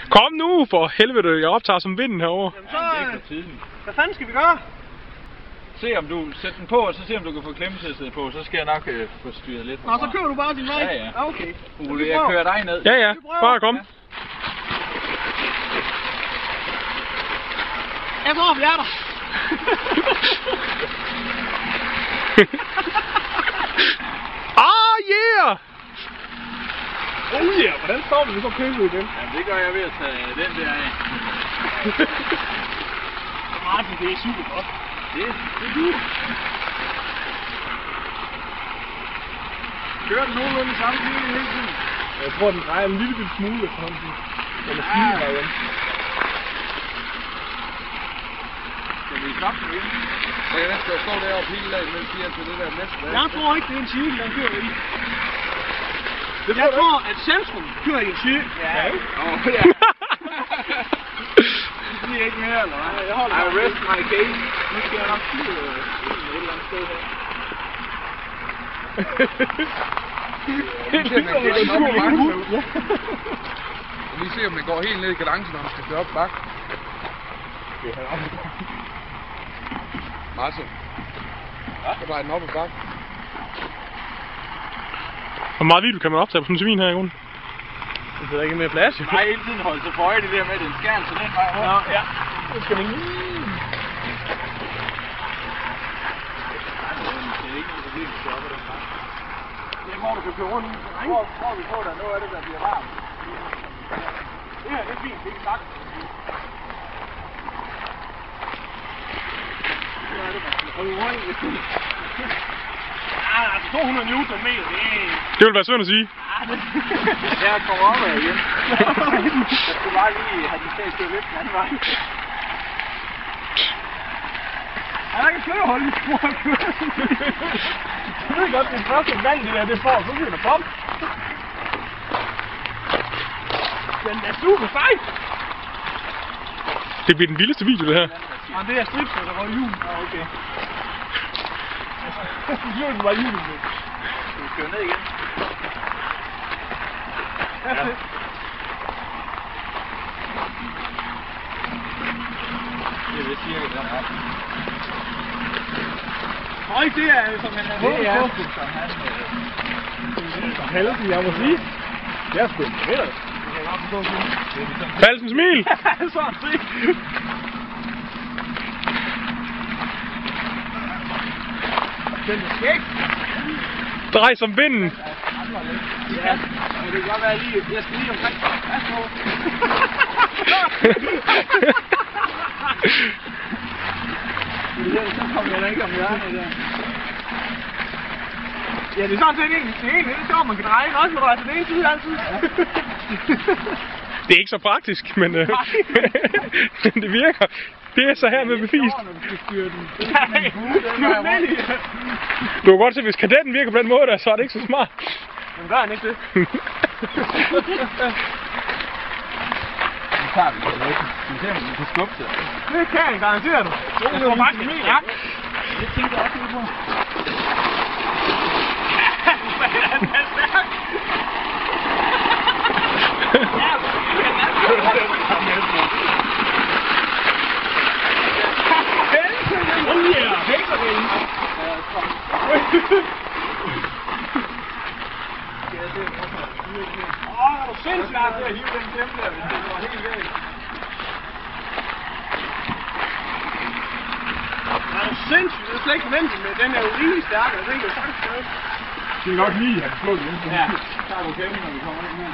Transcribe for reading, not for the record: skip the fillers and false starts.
Kom nu, for helvede, jeg optager som vinden herovre. Jamen så, hvad fanden skal vi gøre? Se om du sætter den på, og så se om du kan få klemmesættet på, så skal jeg nok få styret lidt. Nå, så kører du bare din vej? Ja. Okay. Ole, jeg kører dig ned. Ja, bare kom. Jeg tror, vi er der. Yeah! Oh yeah, hvordan står vi så køber vi den? Ja, det gør jeg ved at tage den der af. Martin, det er super godt. Det er du. Kører den nogenlunde i samme stil hele tiden? Jeg tror, den drejer en lille smule efterhånden. Den er fint derhjemme. Skal vi stoppe den igen? Så kan jeg stå deroppe hele dagen, mens de er til det der næste dag. Jeg tror ikke, det er en cykel, den kører i. Jeg tror, at centrum kører i en cykel. Ja. Ja. Det bliver ikke mere, eller hvad? Jeg holder I rest my case. Nu skal jeg nok fyre et eller andet sted her. Lige se om den går helt ned i kadence, når man skal køre op bakke. Martin. Så drejer den op ad bakke. Hvor meget video kan man optage på sådan en svin her i grunden? Det er ikke mere plads, jo. Nej, hele tiden holde sig for øje det der med den skærm, så den vej rundt. Ja. Nu skal den Det er hvor du kan køre rundt. Hvor vi på der, nu er det, der bliver varmt. Det her, det er fint, det er ikke sagt. Nu er det, man skal holde rundt. Ja, altså 200 newton meter, Det vil være synd at sige. Det er kommet op ad igen. Jeg skulle bare lige have de til at køre lidt den anden vej. Ja, der kan flere holde i spor at køre. Jeg ved godt, det er første gang, det får, så bliver der pop. Den er super sej. Det bliver den vildeste video, det her. Ja, det er strips, der var jul. Ja, okay. Julen var julen. Skal vi køre ned igen? Ja. Det vil cirka den her. Høj, det er som han er håbet på. Det er som han... Heldig, jeg må sige. Det er sgu en bedre. Falsen smil! Sådan set. Den er skægt. Drej som vinden! Ja, men det kan godt være lige... Jeg skal lige omkring. Så kommer jeg da ikke om hjørnet der. Ja, det er sådan set ikke det hele. Det er sjovt, man kan dreje også, når du er til den ene side altid. Det er ikke så praktisk, men det virker. Det er så her med bevist. Du kan godt se, hvis kadetten virker på den måde, der, så er det ikke så smart. Men gør han ikke det? Nu tager vi det væk. Vi ser, om vi kan skubbe det. Det kan han garanteret. Jeg tror faktisk, det er ja. Det tænker jeg også lidt på. Han er stærk. Oh yeah, hækserringen. Er du sindssygt til at hive den klemme der, hvis det går helt galt. Er du sindssygt? Det er slet ikke nødvendigt med, den er jo rimelig stærk, og den kan sagtens gøre. Det er nok lige, at han slår det ind. Ja, så tager du kæmpen, når vi kommer ind her.